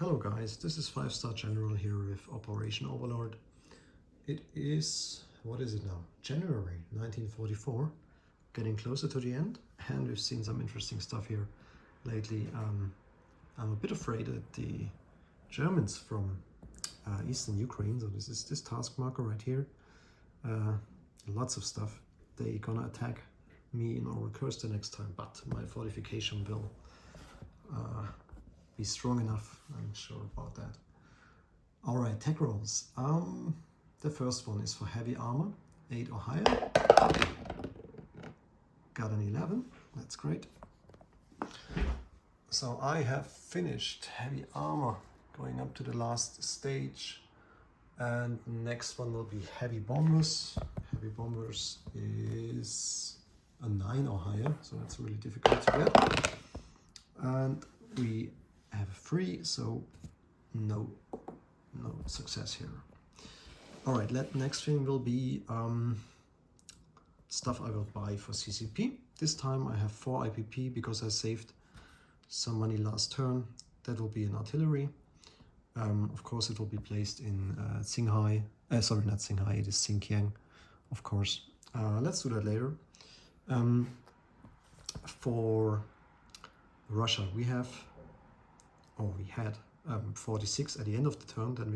Hello guys, this is 5-star General here with Operation Overlord. It is, what is it now? January 1944, getting closer to the end, and we've seen some interesting stuff here lately. I'm a bit afraid that the Germans from eastern Ukraine, so this is this task marker right here, lots of stuff, they're gonna attack me in our curse the next time, but my fortification will be strong enough, I'm sure about that. All right, tech rolls. The first one is for heavy armor, 8 or higher. Got an 11, that's great. So I have finished heavy armor, going up to the last stage. And next one will be heavy bombers. Heavy bombers is a 9 or higher, so that's really difficult to get. And we have a 3, so no success here. All right, next thing will be stuff I will buy for CCP. This time I have 4 IPP because I saved some money last turn. That will be an artillery. Of course, it will be placed in Xinghai. Sorry, not Xinghai, it is Xinjiang, of course. Let's do that later. For Russia, we had 46 at the end of the turn. Then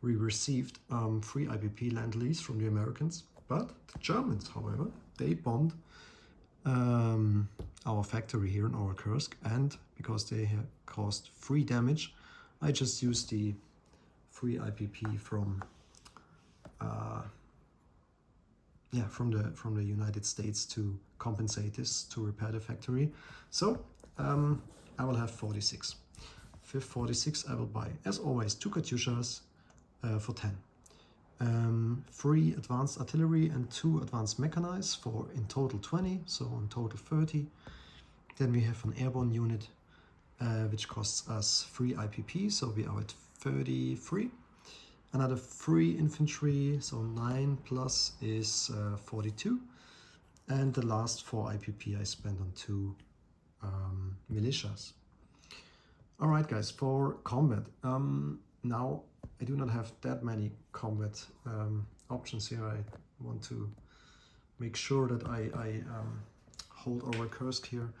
we received 3 IPP land lease from the Americans, but the Germans, however, they bombed our factory here in Kursk, and because they have caused 3 damage, I just used the 3 IPP from the United States to compensate this, to repair the factory. So I will have 46. 46 I will buy, as always, 2 Katyushas for 10. 3 advanced artillery and 2 advanced mechanized for in total 20, so in total 30. Then we have an airborne unit which costs us 3 IPP, so we are at 33. Another 3 infantry, so 9 plus is 42. And the last 4 IPP I spent on 2 militias. All right, guys, for combat. Now, I do not have that many combat options here. I want to make sure that I hold over Kursk here.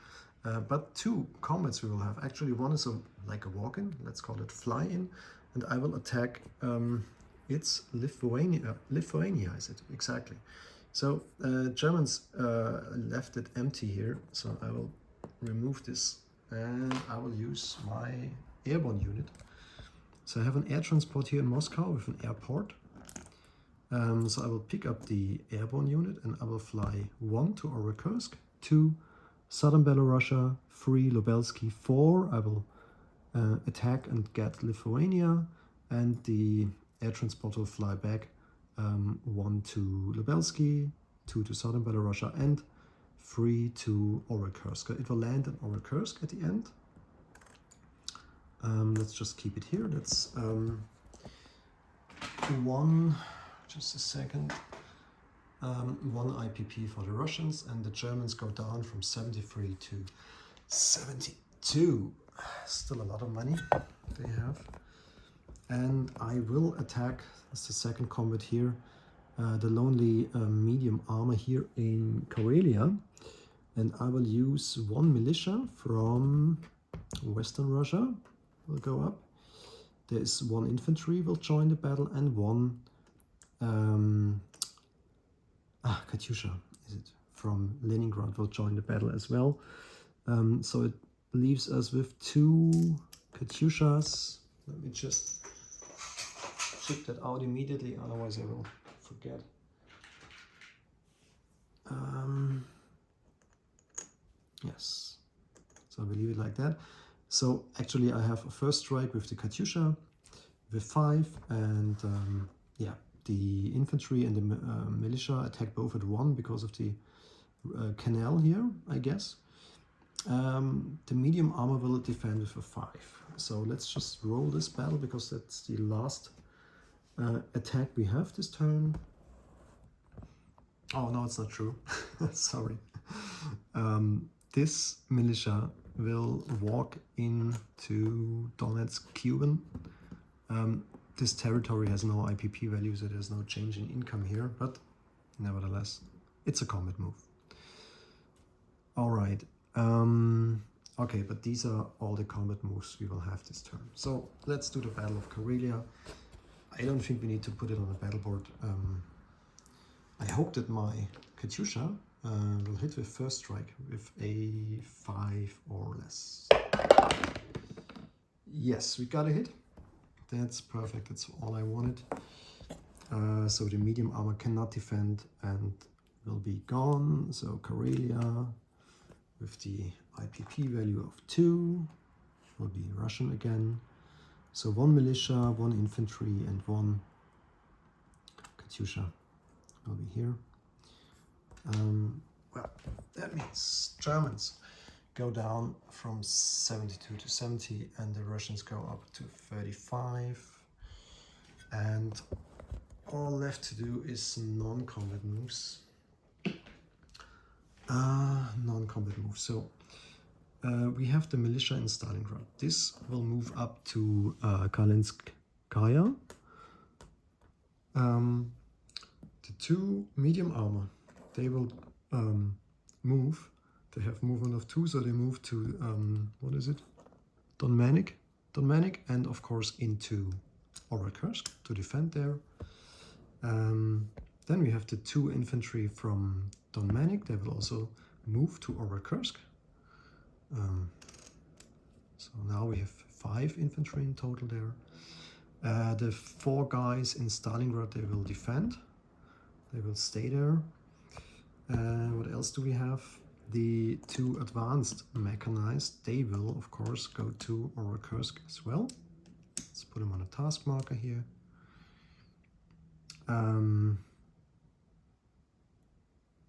But 2 combats we will have. Actually, one is like a walk-in, let's call it fly-in, and I will attack it's Lithuania, is it? Exactly. So Germans left it empty here, so I will remove this and I will use my airborne unit. So I have an air transport here in Moscow with an airport. So I will pick up the airborne unit and I will fly 1 to Kursk, 2 southern Belarusia, 3 Lubelsky, 4 I will attack and get Lithuania, and the air transport will fly back 1 to Lubelsky, 2 to southern Belarusia, and 3 to Kursk. It will land in Kursk at the end. Let's just keep it here. That's 1, just a second, 1 IPP for the Russians, and the Germans go down from 73 to 72. Still a lot of money they have. And I will attack, that's the second combat here, the lonely medium armor here in Karelia. And I will use 1 militia from Western Russia, will go up. There's 1 infantry will join the battle, and 1 Katyusha, is it, from Leningrad will join the battle as well. So it leaves us with 2 Katyushas. Let me just check that out immediately, otherwise I will forget. Yes, so I will leave it like that. So actually I have a first strike with the Katyusha with 5, and yeah, the infantry and the militia attack both at 1 because of the canal here, I guess. The medium armor will defend with a 5. So let's just roll this battle because that's the last attack we have this turn. Oh no, it's not true. Sorry. This militia will walk into Donetsk Cuban. This territory has no IPP value, so there's no change in income here, but nevertheless, it's a combat move. All right. Okay, but these are all the combat moves we will have this turn. So let's do the Battle of Karelia. I don't think we need to put it on the battle board. I hope that my Katyusha will hit with first strike with a 5 or less. Yes, we got a hit. That's perfect. That's all I wanted. So the medium armor cannot defend and will be gone. So Karelia with the IPP value of 2 will be Russian again. So 1 militia, 1 infantry, and 1 Katyusha will be here. Well, that means Germans go down from 72 to 70 and the Russians go up to 35. And all left to do is non-combat moves. Non-combat moves. So we have the militia in Stalingrad. This will move up to Kalinskaya. The 2 medium armor, they will move. They have movement of 2, so they move to, what is it? Donmanik, and of course into Orekursk to defend there. Then we have the 2 infantry from Donmanik. They will also move to Orekursk. So now we have 5 infantry in total there. The 4 guys in Stalingrad, they will defend. They will stay there. What else do we have? The 2 advanced mechanized, they will of course go to Orekursk as well. Let's put them on a task marker here.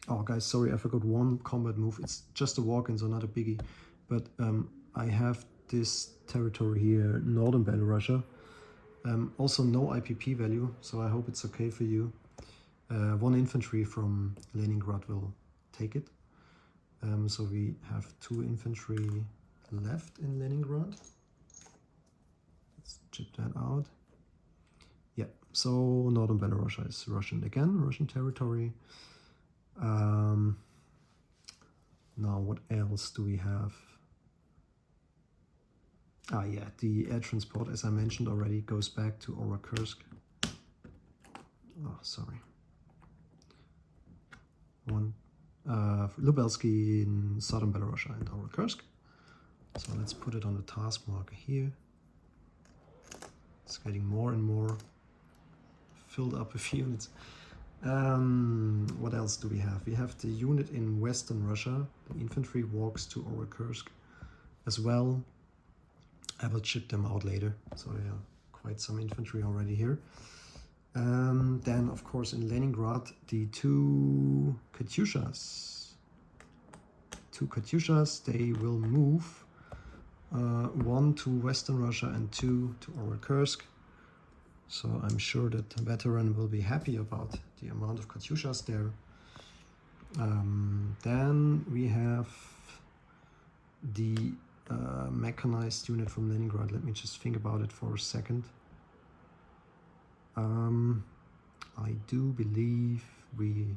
Oh guys, sorry, I forgot 1 combat move. It's just a walk-in, so not a biggie. But I have this territory here, northern Belorussia. Also no IPP value, so I hope it's okay for you. 1 infantry from Leningrad will take it. So we have 2 infantry left in Leningrad. Let's chip that out. Yeah, so northern Belorussia is Russian again, Russian territory. Now what else do we have? Ah yeah, the air transport, as I mentioned already, goes back to Orekursk. Oh, sorry. Lubelsky in southern Belorussia and Orekursk. So let's put it on the task marker here. It's getting more and more filled up with units. What else do we have? We have the unit in western Russia. The infantry walks to Orekursk as well. I will chip them out later. So yeah, quite some infantry already here. Then of course in Leningrad, the 2 Katyushas. 2 Katyushas, they will move. 1 to western Russia and 2 to Orekursk. So I'm sure that the veteran will be happy about the amount of Katyushas there. Then we have the mechanized unit from Leningrad. Let me just think about it for a second. I do believe we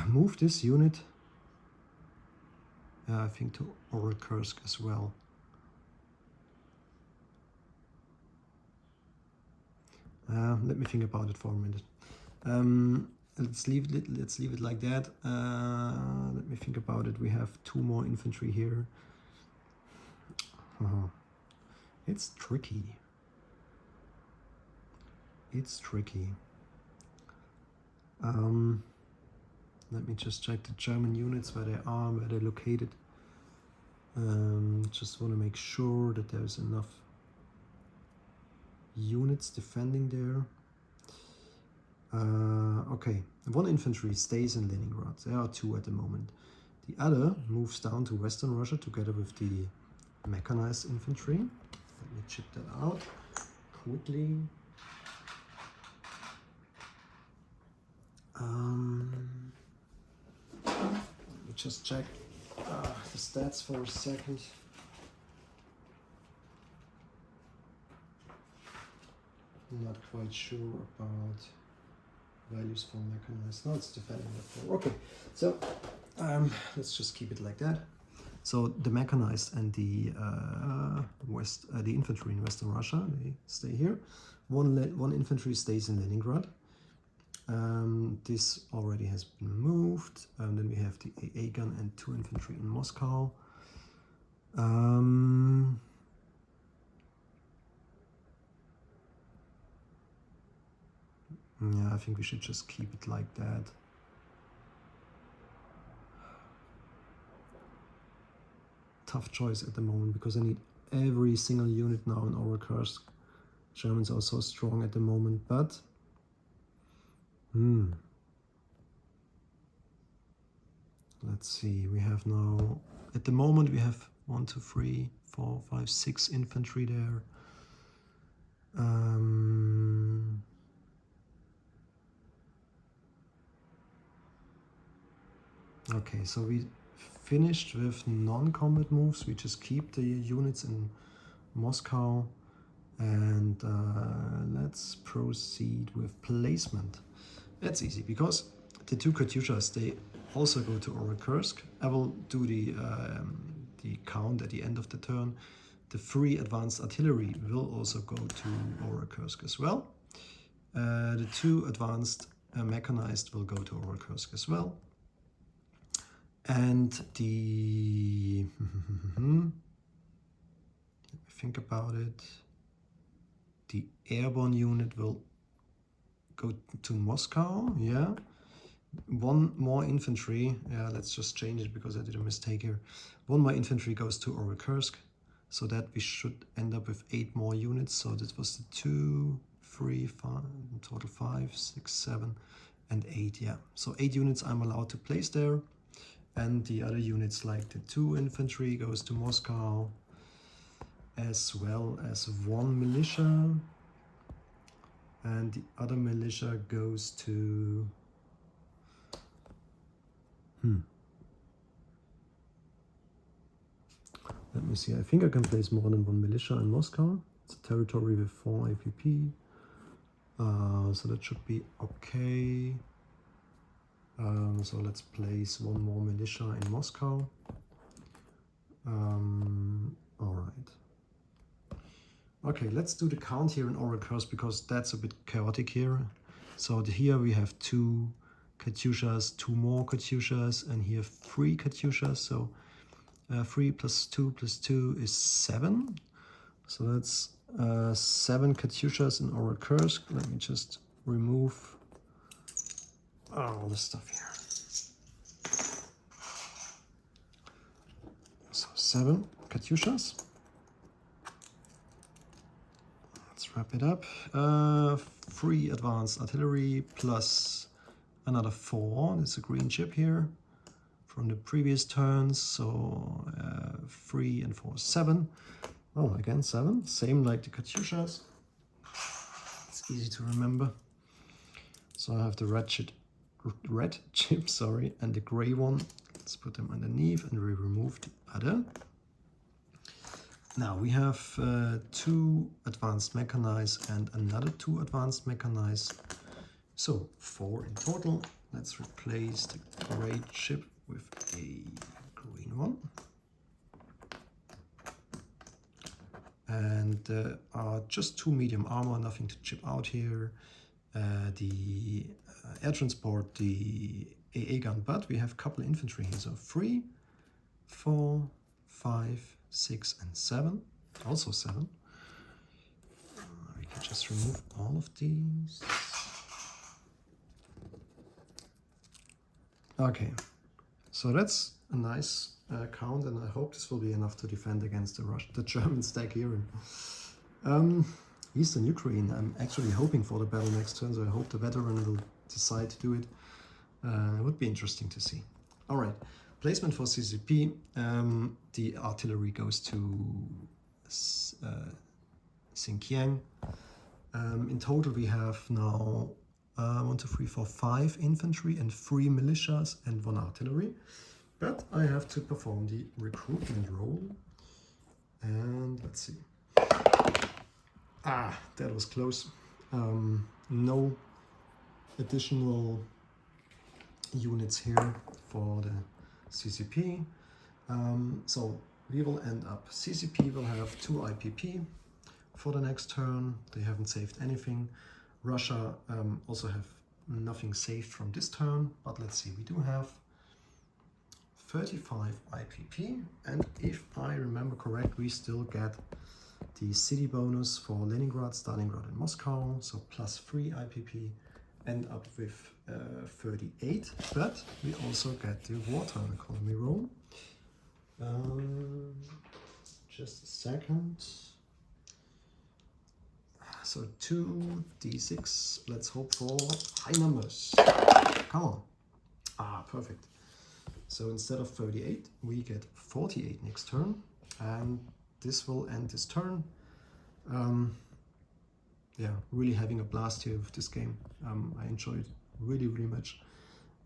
move this unit, I think, to Orekursk as well. Let me think about it for a minute. Let's leave it like that. Let me think about it. We have 2 more infantry here. It's tricky. It's tricky. Let me just check the German units, where they are, where they're located. Just want to make sure that there's enough units defending there. Okay, 1 infantry stays in Leningrad. There are 2 at the moment. The other moves down to western Russia together with the mechanized infantry. Let me chip that out quickly. Let me just check. The stats for a second. Not quite sure about values for mechanized. No, it's defending the 4. Okay, so let's just keep it like that. So the mechanized and the the infantry in Western Russia, they stay here. One infantry stays in Leningrad. This already has been moved. Then we have the AA gun and 2 infantry in Moscow. Yeah, I think we should just keep it like that. Tough choice at the moment because I need every single unit now in Overkursk. Germans are so strong at the moment, but let's see. We have now, at the moment, we have 1, 2, 3, 4, 5, 6 infantry there. Okay, so we finished with non-combat moves. We just keep the units in Moscow, and let's proceed with placement. That's easy because the 2 Katyushas, they also go to Overkursk. I will do the count at the end of the turn. The 3 advanced artillery will also go to Overkursk as well. The 2 advanced mechanized will go to Overkursk as well. And the let me think about it. The airborne unit will go to Moscow. Yeah. 1 more infantry. Yeah, let's just change it because I did a mistake here. 1 more infantry goes to Overkursk, so that we should end up with 8 more units. So this was the 2, 3, 5, in total 5, 6, 7, and 8. Yeah. So 8 units I'm allowed to place there. And the other units, like the 2 infantry, goes to Moscow, as well as 1 militia. And the other militia goes to... Let me see, I think I can place more than 1 militia in Moscow. It's a territory with 4 APP. So that should be okay. So let's place 1 more militia in Moscow. All right. Okay, let's do the count here in Overkursk because that's a bit chaotic here. So here we have 2 Katyushas, 2 more Katyushas, and here 3 Katyushas. So 3 plus 2 plus 2 is 7. So that's 7 Katyushas in Overkursk. Let me just remove all this stuff here. So 7 Katyushas. Let's wrap it up. 3 advanced artillery plus another 4. There's a green chip here from the previous turns. So 3 and 4, 7. Oh, again 7. Same like the Katyushas. It's easy to remember. So I have the red chip, sorry, and the gray one. Let's put them underneath and we remove the other. Now we have 2 advanced mechanized and another 2 advanced mechanized. So 4 in total. Let's replace the gray chip with a green one. And just 2 medium armor, nothing to chip out here. The air transport, the AA gun, but we have a couple of infantry here. So 3, 4, 5, 6, and 7. Also 7. We can just remove all of these. Okay, so that's a nice count, and I hope this will be enough to defend against the German stack here in Eastern Ukraine. I'm actually hoping for the battle next turn, so I hope the veteran will decide to do it. It would be interesting to see. All right, placement for CCP. The artillery goes to Xinjiang. In total, we have now 1, 2, 3, 4, 5 infantry and 3 militias and 1 artillery. But I have to perform the recruitment roll. And let's see. Ah, that was close. No additional units here for the CCP. So we will end up, CCP will have 2 IPP for the next turn. They haven't saved anything. Russia also have nothing saved from this turn, but let's see, we do have 35 IPP, and if I remember correct, we still get the city bonus for Leningrad, Stalingrad and Moscow, so +3 IPP, end up with 38, but we also get the wartime economy roll. Just a second. So 2d6, let's hope for high numbers. Come on. Ah, perfect. So instead of 38, we get 48 next turn, and this will end this turn. Yeah, really having a blast here with this game. I enjoyed really, really much.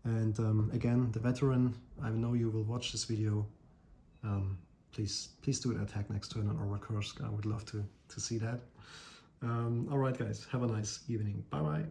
And again, the veteran, I know you will watch this video. Please do an attack next turn on Overlord. I would love to see that. All right, guys, have a nice evening. Bye-bye.